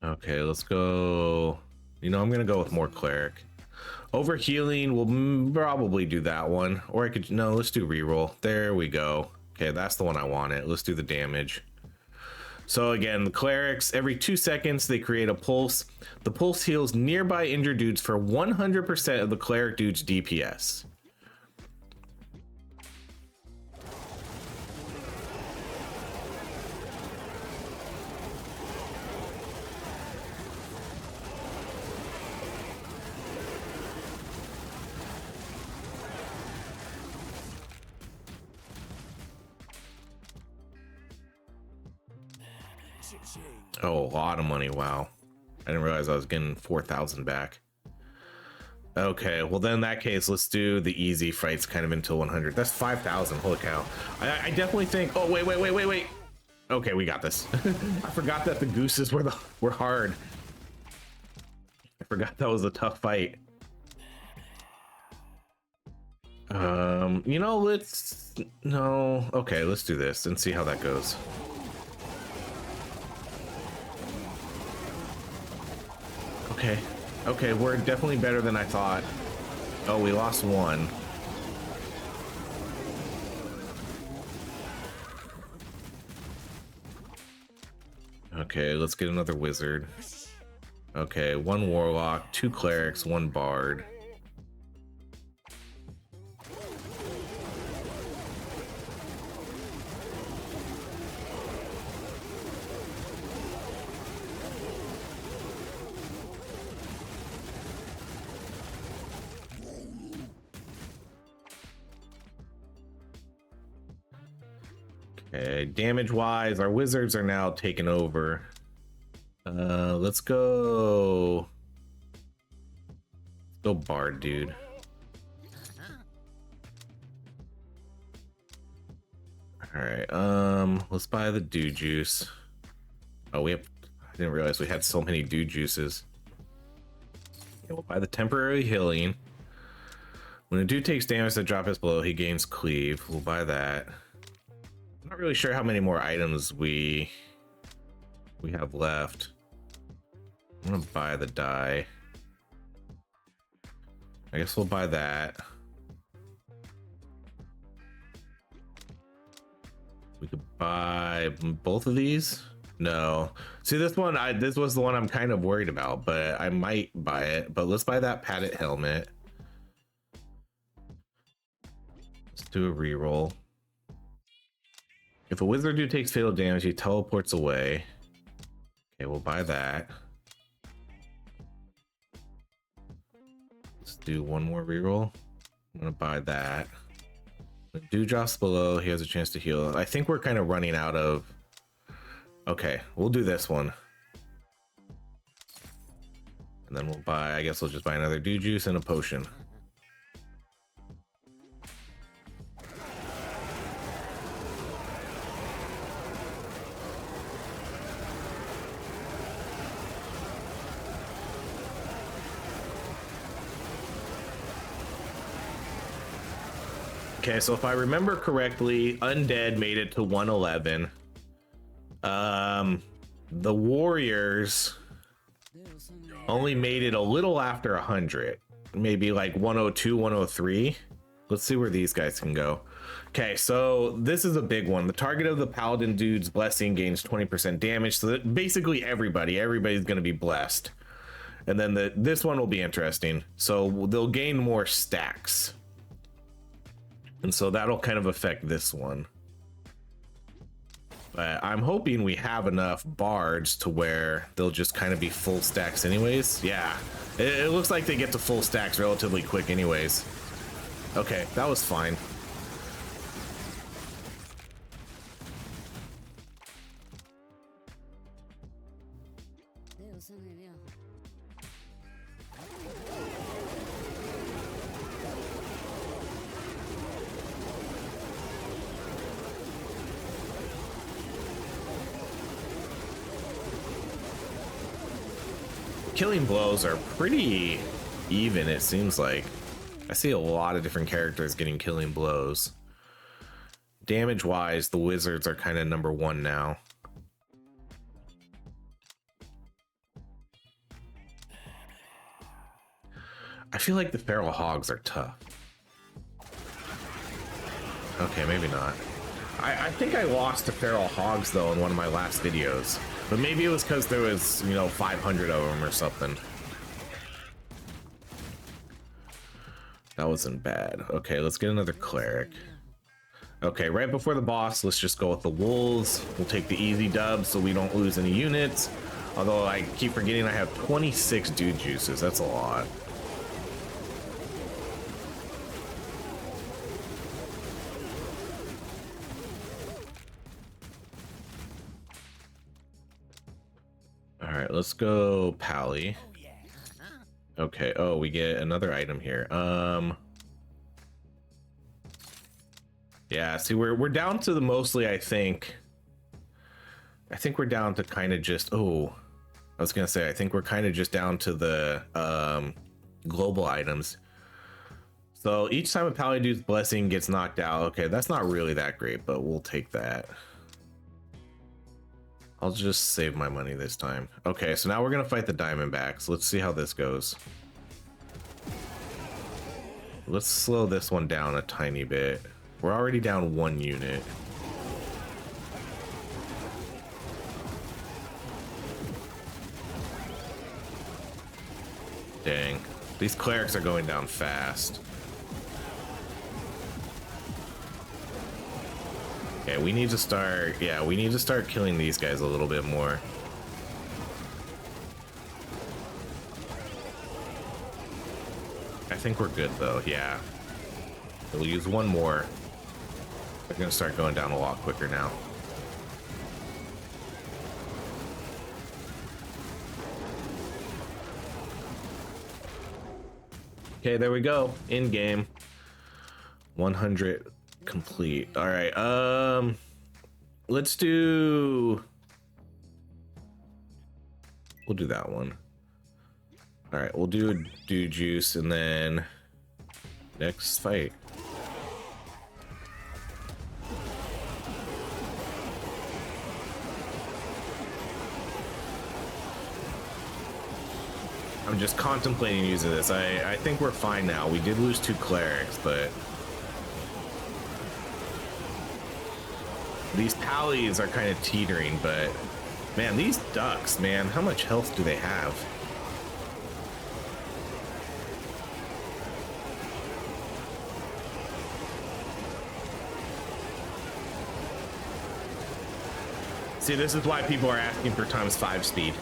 Okay, let's go. I'm gonna go with more cleric. Over healing, we'll probably do that one. Or let's do reroll. There we go. Okay, that's the one I wanted. Let's do the damage. So again, the clerics, every 2 seconds, they create a pulse. The pulse heals nearby injured dudes for 100% of the cleric dude's DPS. Oh, a lot of money. Wow. I didn't realize I was getting 4,000 back. Okay, well then in that case, let's do the easy fights kind of until 100. That's 5,000. Holy cow. I definitely think... Oh, wait. Okay, we got this. I forgot that the gooses were hard. I forgot that was a tough fight. Okay, let's do this and see how that goes. Okay, we're definitely better than I thought. Oh, we lost one. Okay, let's get another wizard. Okay, 1 warlock, 2 clerics, 1 bard. Okay, damage wise, our wizards are now taken over. Let's go bard, dude. All right, let's buy the dew juice. Oh, I didn't realize we had so many dew juices. Okay, we'll buy the temporary healing. When a dude takes damage that drop his blow, he gains cleave. We'll buy that. I'm not really sure how many more items we have left. I'm gonna buy the die. I guess we'll buy that. We could buy both of these. No, see this one, this was the one I'm kind of worried about, but I might buy it. But let's buy that padded helmet. Let's do a reroll. If a wizard dude takes fatal damage, he teleports away. Okay, we'll buy that. Let's do one more reroll. I'm gonna buy that. When dude drops below, he has a chance to heal. I think we're kind of running out of. Okay, we'll do this one. And then we'll buy, I guess we'll just buy another dude juice and a potion. Okay, so if I remember correctly, Undead made it to 111. The Warriors only made it a little after 100, maybe like 102, 103. Let's see where these guys can go. Okay, so this is a big one. The target of the Paladin dude's blessing gains 20% damage. So that basically everybody's going to be blessed. And then this one will be interesting. So they'll gain more stacks. And so that'll kind of affect this one. But I'm hoping we have enough bards to where they'll just kind of be full stacks anyways. Yeah, it looks like they get to full stacks relatively quick anyways. Okay, that was fine. Killing blows are pretty even, it seems like. I see a lot of different characters getting killing blows. Damage wise, the wizards are kind of number one now. I feel like the feral hogs are tough. Okay, maybe not. I think I lost to feral hogs though in one of my last videos, but maybe it was because there was, you know, 500 of them or something. That wasn't bad. Okay, let's get another cleric. Okay, right before the boss, let's just go with the wolves. We'll take the easy dub so we don't lose any units. Although I keep forgetting I have 26 dude juices. That's a lot. All right, let's go Pally. Okay, oh, we get another item here. Yeah, see, we're down to the mostly, I think we're down to kind of just, oh, I was gonna say, I think we're kind of just down to the global items. So each time a Pally dude's blessing gets knocked out, okay, that's not really that great, but we'll take that. I'll just save my money this time. Okay, so now we're gonna fight the Diamondbacks. Let's see how this goes. Let's slow this one down a tiny bit. We're already down 1 unit. Dang, these clerics are going down fast. Okay, we need to start, yeah, we need to start killing these guys a little bit more. I think we're good though, yeah. We'll use one more. They're gonna start going down a lot quicker now. Okay, there we go. In game. 100 complete. All right, let's do, we'll do that one. All right, we'll do a dude juice and then Next fight. I'm just contemplating using this. I think we're fine now. We did lose 2 clerics, but these pallies are kind of teetering. But man, these ducks, man, how much health do they have? See, this is why people are asking for ×5 speed.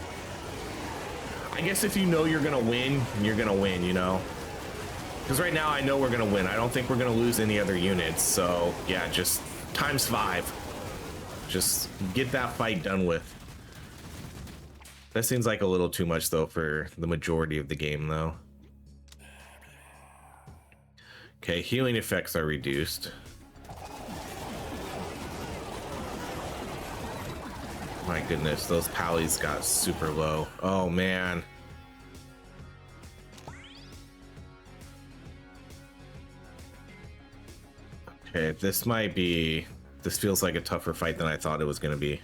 I guess if you know you're gonna win, you're gonna win, you know? Because right now I know we're gonna win. I don't think we're gonna lose any other units. So yeah, just ×5. Just get that fight done with. That seems like a little too much though for the majority of the game though. Okay, healing effects are reduced. My goodness, those pallies got super low. Oh man. Okay, this feels like a tougher fight than I thought it was gonna be.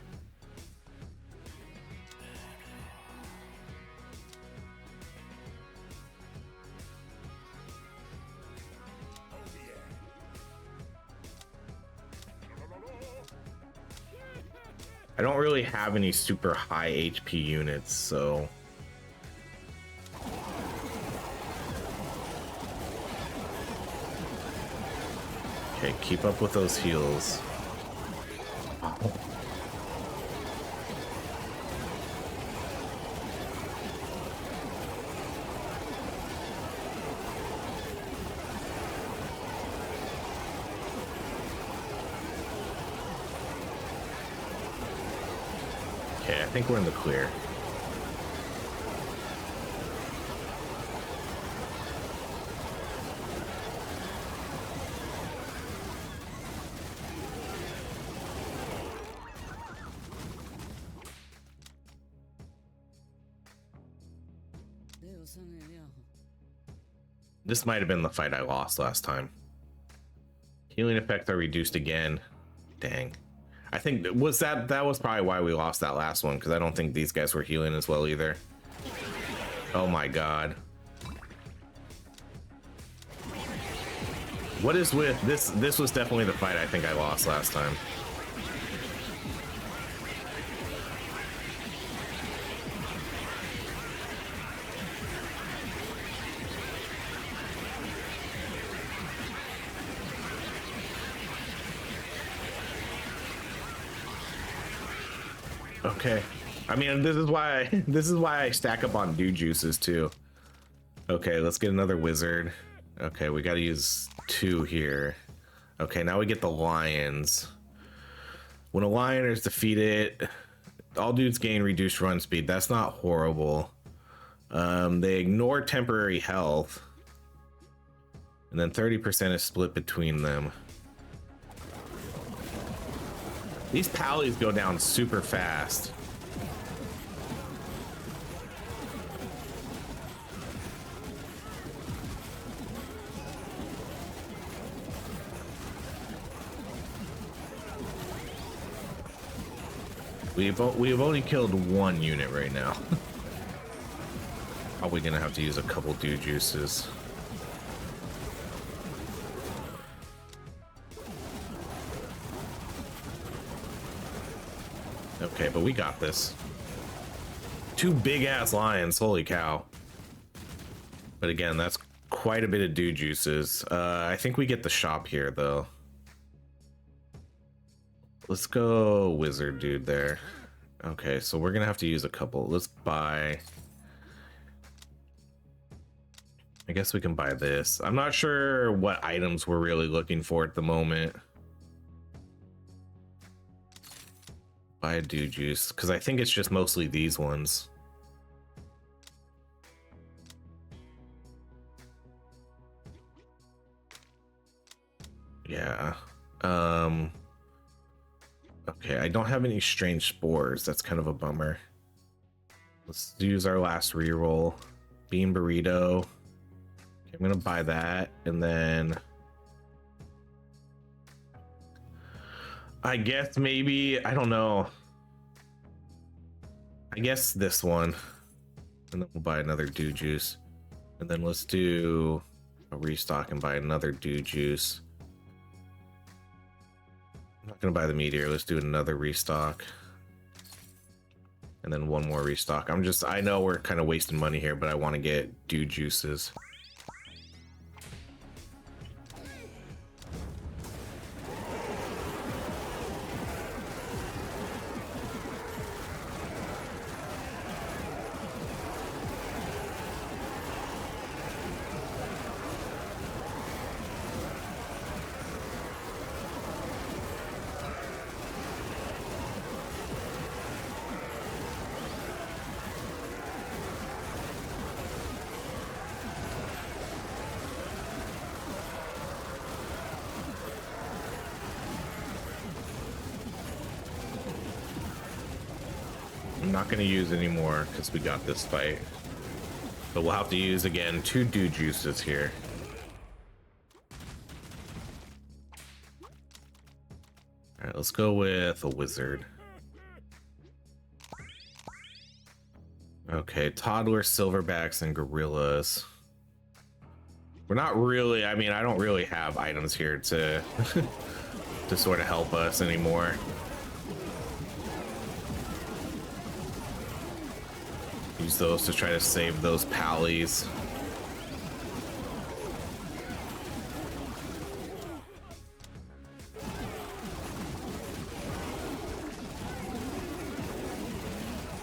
I don't really have any super high HP units, so okay, keep up with those heals. Okay, I think we're in the clear. This might have been the fight I lost last time. Healing effects are reduced again. Dang. I think that was probably why we lost that last one, because I don't think these guys were healing as well either. Oh my god. What is with this? This was definitely the fight I think I lost last time. Okay, I mean, this is why I stack up on dude juices too. Okay, let's get another wizard. Okay, we got to use 2 here. Okay, now we get the lions. When a lion is defeated, all dudes gain reduced run speed. That's not horrible. They ignore temporary health, and then 30% is split between them. These pallies go down super fast. We've only killed 1 unit right now. Probably gonna have to use a couple dude juices. Okay, but we got this. 2 big ass lions, holy cow. But again, that's quite a bit of dude juices. I think we get the shop here though. Let's go wizard dude there. Okay, so we're gonna have to use a couple. Let's buy, I guess we can buy this. I'm not sure what items we're really looking for at the moment. Buy a dude juice, because I think it's just mostly these ones. Yeah. Okay, I don't have any strange spores. That's kind of a bummer. Let's use our last reroll. Bean burrito. I'm gonna buy that, and then I guess maybe, I don't know. I guess this one. And then we'll buy another dew juice. And then let's do a restock and buy another dew juice. I'm not gonna buy the meteor. Let's do another restock. And then one more restock. I know we're kind of wasting money here, but I want to get dew juices. I'm not going to use anymore because we got this fight. But we'll have to use, again, 2 dew juices here. Alright, let's go with a wizard. Okay, toddlers, silverbacks, and gorillas. We're not really, I mean, I don't really have items here to, to sort of help us anymore. Use those to try to save those pallies.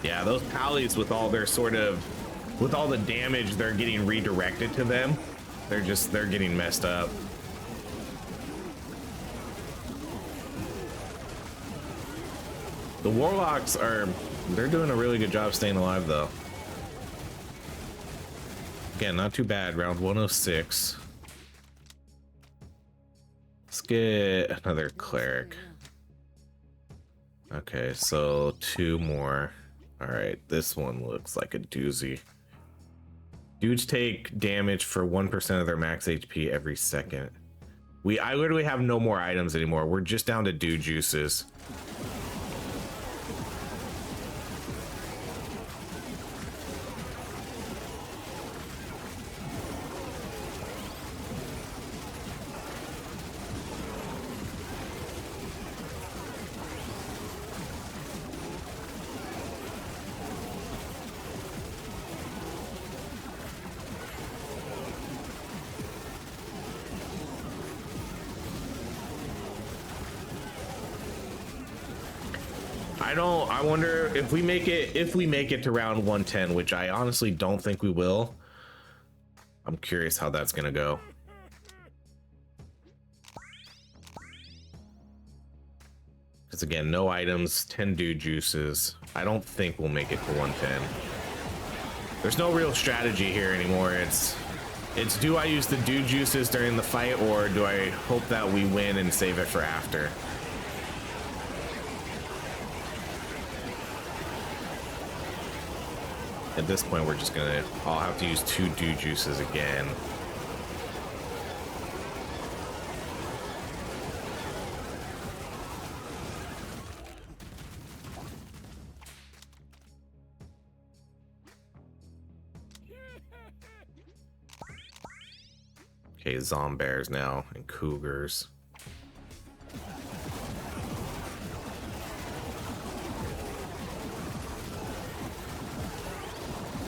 Yeah, those pallies with all their with all the damage they're getting redirected to them, they're getting messed up. The warlocks they're doing a really good job staying alive though. Again, not too bad. Round 106. Let's get another cleric. Okay, so 2 more. All right, this one looks like a doozy. Dudes take damage for 1% of their max HP every second. I literally have no more items anymore. We're just down to dew juices. I wonder if we make it to round 110, which I honestly don't think we will. I'm curious how that's gonna go. Because again, no items, 10 dew juices. I don't think we'll make it to 110. There's no real strategy here anymore. It's do I use the dew juices during the fight, or do I hope that we win and save it for after? At this point, we're just gonna, I'll have to use 2 dew juices again. Okay, zombears now and cougars.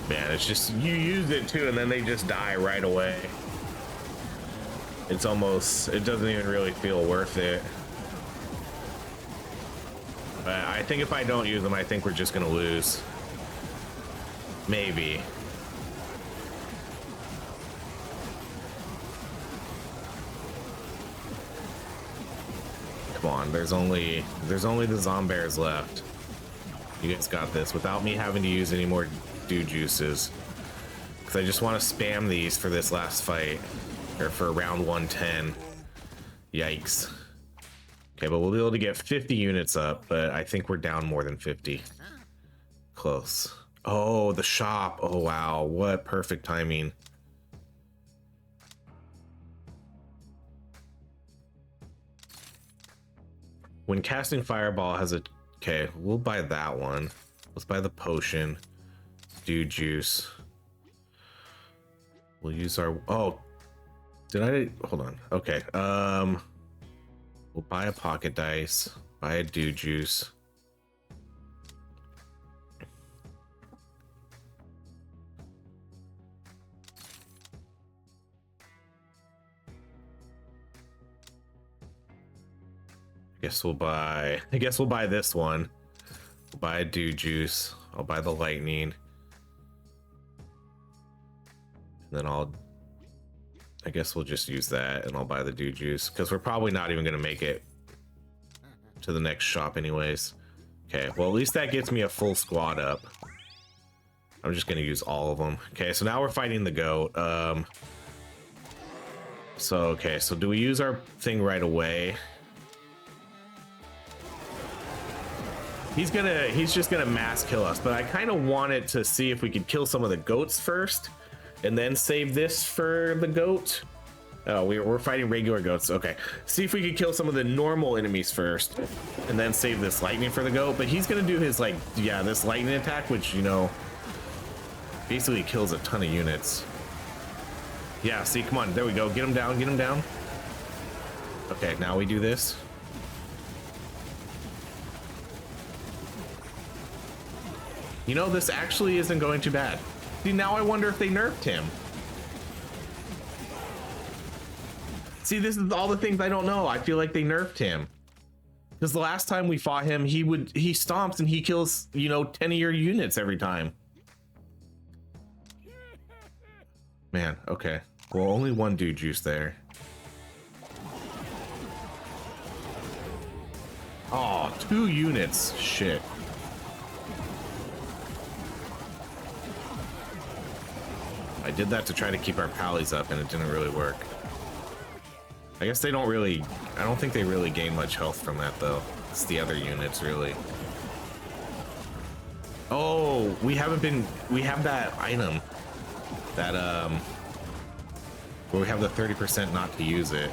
Man, it's just, you use it too and then they just die right away. It's almost, it doesn't even really feel worth it. But I think if I don't use them, I think we're just gonna lose. Maybe. Come on, there's only the zombears left. You guys got this without me having to use any more dew juices, because I just want to spam these for this last fight, or for round 110. Yikes. Okay, but we'll be able to get 50 units up, but I think we're down more than 50. Close. Oh, the shop. Oh wow, what perfect timing. When casting fireball has a, okay, we'll buy that one. Let's buy the potion. Do juice. We'll use our, oh, did I, hold on. Okay. We'll buy a pocket dice, buy a dew juice. I guess we'll buy this one. We'll buy a dew juice. I'll buy the lightning. And then I guess we'll just use that, and I'll buy the dew juice because we're probably not even gonna make it to the next shop anyways. Okay, well at least that gets me a full squad up. I'm just gonna use all of them. Okay, so now we're fighting the goat. So do we use our thing right away? He's just gonna mass kill us, but I kind of wanted to see if we could kill some of the goats first and then save this for the goat. Oh, we're fighting regular goats. Okay, see if we could kill some of the normal enemies first and then save this lightning for the goat. But he's gonna do his, like, yeah, this lightning attack, which, you know, basically kills a ton of units. Yeah, see, come on, there we go. Get him down, get him down. Okay, now we do this. You know, this actually isn't going too bad. See, now I wonder if they nerfed him. See, this is all the things I don't know. I feel like they nerfed him. Because the last time we fought him, he stomps and he kills, you know, 10 of your units every time. Man, okay. Well, only one dude juice there. Oh, 2 units. Shit. I did that to try to keep our pallies up and it didn't really work. I guess they don't really, I don't think they really gain much health from that though. It's the other units really. Oh, we have that item that where we have the 30% not to use it.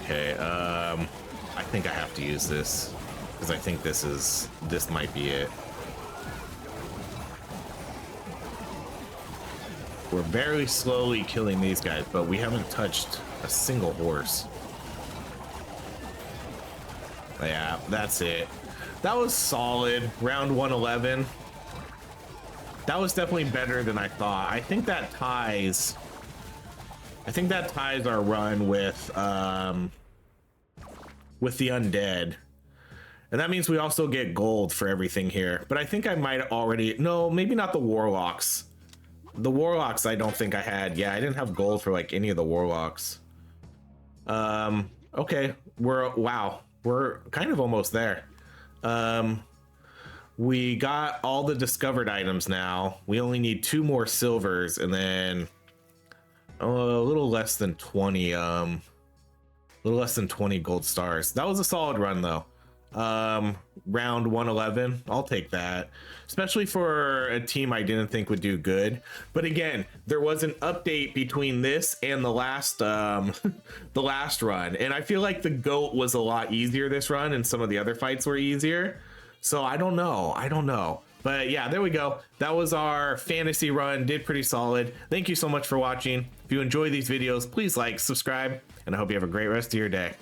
Okay, I think I have to use this because I think this might be it. We're very slowly killing these guys, but we haven't touched a single horse. Yeah, that's it. That was solid. Round 111. That was definitely better than I thought. I think that ties our run with the undead. And that means we also get gold for everything here. But I think I might already, no, maybe not the warlocks. The warlocks I don't think I had. Yeah, I didn't have gold for like any of the warlocks. Okay, we're kind of almost there. We got all the discovered items now. We only need 2 more silvers and then a little less than 20 gold stars. That was a solid run though. Round 111, I'll take that, especially for a team I didn't think would do good. But again, there was an update between this and the last the last run, and I feel like the goat was a lot easier this run and some of the other fights were easier. So I don't know. But yeah, there we go. That was our fantasy run. Did pretty solid. Thank you so much for watching. If you enjoy these videos, please like, subscribe, and I hope you have a great rest of your day.